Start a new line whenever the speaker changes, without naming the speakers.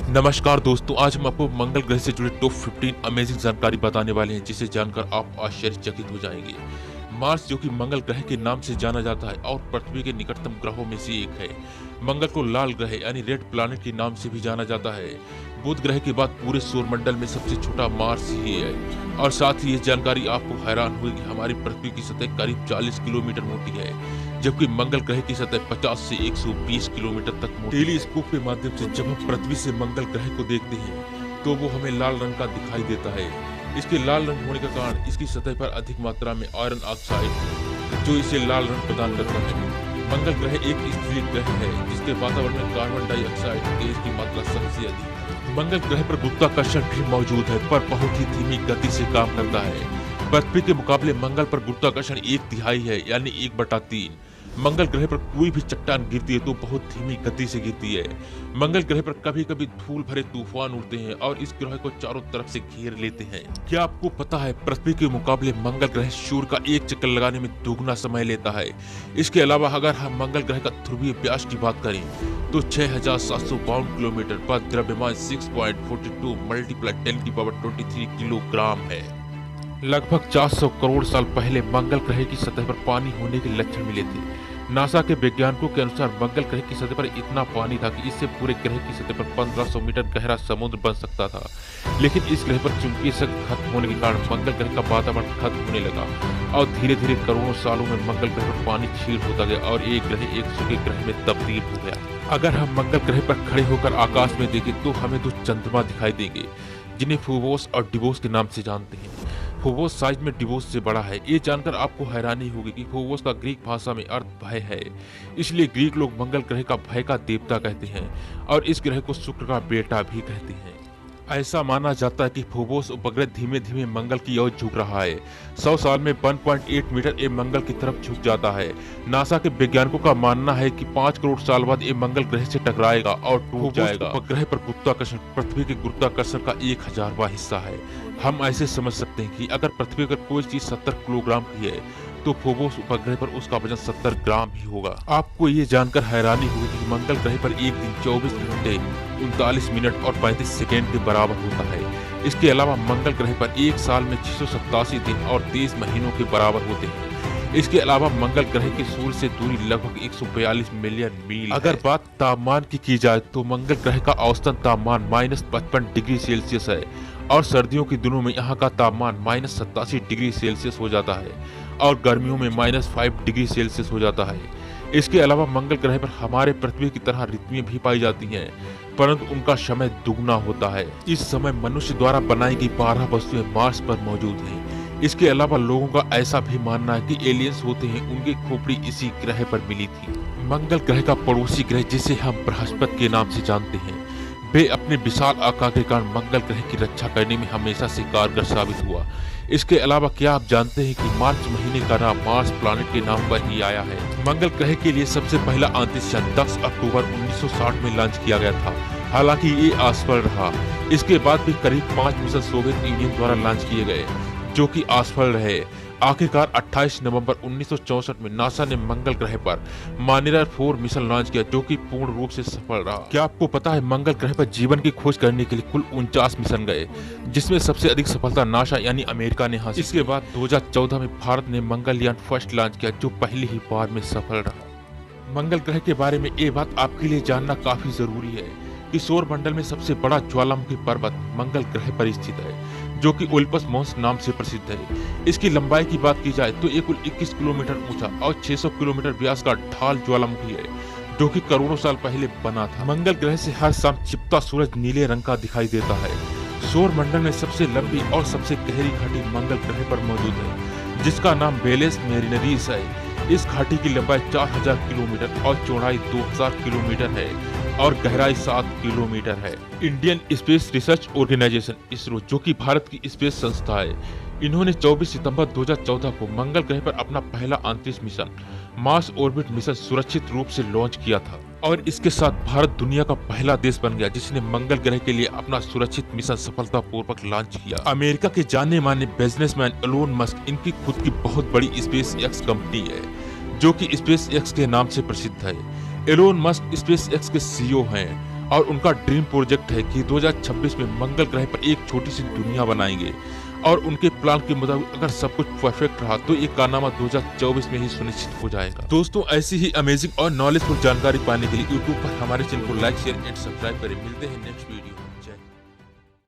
नमस्कार दोस्तों, आज हम आपको मंगल ग्रह से जुड़े टॉप 15 अमेजिंग जानकारी बताने वाले हैं जिसे जानकर आप आश्चर्यचकित हो जाएंगे। मार्स, जो कि मंगल ग्रह के नाम से जाना जाता है और पृथ्वी के निकटतम ग्रहों में से एक है। मंगल को लाल ग्रह यानी रेड प्लैनेट के नाम से भी जाना जाता है। बुध ग्रह के बाद पूरे सौरमंडल में सबसे छोटा मार्स ही है। और साथ ही ये जानकारी आपको हैरान हुई कि हमारी पृथ्वी की सतह करीब 40 किलोमीटर मोटी है, जबकि मंगल ग्रह की सतह 50 से 120 किलोमीटर तक मोटी है। टेलीस्कोप के माध्यम से जब हम पृथ्वी से मंगल ग्रह को देखते हैं तो वो हमें लाल रंग का दिखाई देता है। इसके लाल रंग होने का कारण इसकी सतह पर अधिक मात्रा में आयरन ऑक्साइड जो इसे लाल रंग प्रदान करता है। मंगल ग्रह एक स्तरीय ग्रह है जिसके वातावरण में कार्बन डाइऑक्साइड गैस की मात्रा सबसे अधिक है। मंगल ग्रह पर गुरुत्वाकर्षण भी मौजूद है, पर बहुत ही धीमी गति से काम करता है। पृथ्वी के मुकाबले मंगल पर गुरुत्वाकर्षण 1/3 है, यानी 1/3। मंगल ग्रह पर कोई भी चट्टान गिरती है तो बहुत धीमी गति से गिरती है। मंगल ग्रह पर कभी कभी धूल भरे तूफान उड़ते हैं और इस ग्रह को चारों तरफ से घेर लेते हैं। क्या आपको पता है पृथ्वी के मुकाबले मंगल ग्रह सूर्य का एक चक्कर लगाने में दोगुना समय लेता है। इसके अलावा अगर हम मंगल ग्रह का ध्रुवीय व्यास की बात करें तो 6752 किलोमीटर पर द्रव्यमान 6.42 × 10⁻23 किलोग्राम है। लगभग 400 करोड़ साल पहले मंगल ग्रह की सतह पर पानी होने के लक्षण मिले थे। नासा के वैज्ञानिकों के अनुसार मंगल ग्रह की सतह पर इतना पानी था कि इससे पूरे ग्रह की सतह पर 1500 मीटर गहरा समुद्र बन सकता था। लेकिन इस ग्रह पर चुंबकीय शक्ति खत्म होने के कारण मंगल ग्रह का वातावरण खत्म होने लगा और धीरे धीरे करोड़ों सालों में मंगल ग्रह पर पानी क्षीण होता गया और एक ग्रह एक सूखे ग्रह में तब्दील हो गया। अगर हम मंगल ग्रह पर खड़े होकर आकाश में देखें तो हमें 2 चंद्रमा दिखाई देंगे जिन्हें फोबोस और डिवोस के नाम से जानते हैं। फोबोस साइज में डिवोस से बड़ा है। ये जानकर आपको हैरानी होगी कि फोबोस का ग्रीक भाषा में अर्थ भय है, इसलिए ग्रीक लोग मंगल ग्रह का भय का देवता कहते हैं और इस ग्रह को शुक्र का बेटा भी कहते हैं। ऐसा माना जाता है कि फोबोस उपग्रह धीमे धीमे मंगल की ओर झुक रहा है। 100 साल में 1.8 मीटर ये मंगल की तरफ झुक जाता है। नासा के वैज्ञानिकों का मानना है कि 5 करोड़ साल बाद ये मंगल ग्रह से टकराएगा और टूट जाएगा। उपग्रह पर गुरुत्वाकर्षण पृथ्वी के गुरुत्वाकर्षण का 1000वां हिस्सा है। हम ऐसे समझ सकते हैं कि अगर पृथ्वी पर कोई चीज 70 किलोग्राम की है तो फोबोस उपग्रह पर उसका वजन 70 ग्राम ही होगा। आपको ये जानकर हैरानी होगी कि मंगल ग्रह पर एक दिन 24 घंटे 39 मिनट और 35 सेकेंड के बराबर होता है। इसके अलावा मंगल ग्रह पर एक साल में 687 दिन और 23 महीनों के बराबर होते हैं। इसके अलावा मंगल ग्रह की सूर्य से दूरी लगभग 142 मिलियन मील। अगर बात तापमान की जाए तो मंगल ग्रह का औसतन तापमान -55 डिग्री सेल्सियस है और सर्दियों के दिनों में यहाँ का तापमान -87 डिग्री सेल्सियस हो जाता है और गर्मियों में -5 डिग्री सेल्सियस हो जाता है। इसके अलावा मंगल ग्रह पर हमारे पृथ्वी की तरह ऋतुएं भी पाई जाती हैं, परंतु उनका समय दुगना होता है। इस समय मनुष्य द्वारा बनाई गई 12 वस्तुएं मार्स पर मौजूद हैं। इसके अलावा लोगों का ऐसा भी मानना है कि एलियंस होते हैं, उनकी खोपड़ी इसी ग्रह पर मिली थी। मंगल ग्रह का पड़ोसी ग्रह जिसे हम बृहस्पति के नाम से जानते हैं, वे अपने विशाल आकार के कारण मंगल ग्रह की रक्षा करने में हमेशा से कारगर साबित हुआ। इसके अलावा क्या आप जानते हैं कि मार्च महीने का नाम मार्स प्लैनेट के नाम पर ही आया है। मंगल ग्रह के लिए सबसे पहला अंतरिक्ष यान 10 अक्टूबर 1960 में लॉन्च किया गया था। हालांकि ये असफल रहा। इसके बाद भी करीब 5 मिशन सोवियत यूनियन द्वारा लॉन्च किए गए जो कि असफल रहे। आखिरकार 28 नवंबर 1964 में नासा ने मंगल ग्रह पर मानिटर 4 मिशन लॉन्च किया जो कि पूर्ण रूप से सफल रहा। क्या आपको पता है मंगल ग्रह पर जीवन की खोज करने के लिए कुल 49 मिशन गए, जिसमें सबसे अधिक सफलता नासा यानी अमेरिका ने हासिल। इसके बाद 2014 में भारत ने मंगलयान फर्स्ट लॉन्च किया जो पहली ही बार में सफल रहा। मंगल ग्रह के बारे में ये बात आपके लिए जानना काफी जरूरी है कि सौरमंडल में सबसे बड़ा ज्वालामुखी पर्वत मंगल ग्रह पर स्थित है जो कि ओलिपस मॉन्स नाम से प्रसिद्ध है। इसकी लंबाई की बात की जाए तो ये कुल 21 किलोमीटर ऊंचा और 600 किलोमीटर व्यास का ढाल ज्वालामुखी है जो कि करोड़ों साल पहले बना था। मंगल ग्रह से हर शाम छिपता सूरज नीले रंग का दिखाई देता है। सौरमंडल में सबसे लंबी और सबसे गहरी घाटी मंगल ग्रह पर मौजूद है जिसका नाम वेलेस मेरिनरीज है। इस घाटी की लंबाई 4000 किलोमीटर और चौड़ाई 2000 किलोमीटर है और गहराई 7 किलोमीटर है। Indian Space Research Organisation ISRO, जो कि भारत की स्पेस संस्था है, इन्होंने 24 सितंबर 2014 को मंगल ग्रह पर अपना पहला अंतरिक्ष मिशन मार्स ऑर्बिट मिशन सुरक्षित रूप से लॉन्च किया था और इसके साथ भारत दुनिया का पहला देश बन गया जिसने मंगल ग्रह के लिए अपना सुरक्षित मिशन सफलतापूर्वक लॉन्च किया। अमेरिका के जाने माने बिजनेसमैन एलोन मस्क, इनकी खुद की बहुत बड़ी स्पेस एक्स कंपनी है जो कि स्पेस एक्स के नाम से प्रसिद्ध है। एलोन मस्क स्पेस एक्स के सीईओ हैं और उनका ड्रीम प्रोजेक्ट है कि 2026 में मंगल ग्रह पर एक छोटी सी दुनिया बनाएंगे और उनके प्लान के मुताबिक अगर सब कुछ परफेक्ट रहा तो ये कारनामा 2024 में ही सुनिश्चित हो जाएगा। दोस्तों, ऐसी ही अमेजिंग और नॉलेजफुल जानकारी पाने के लिए यूट्यूब पर हमारे चैनल को लाइक, शेयर एंड सब्सक्राइब करें। मिलते हैं नेक्स्ट वीडियो।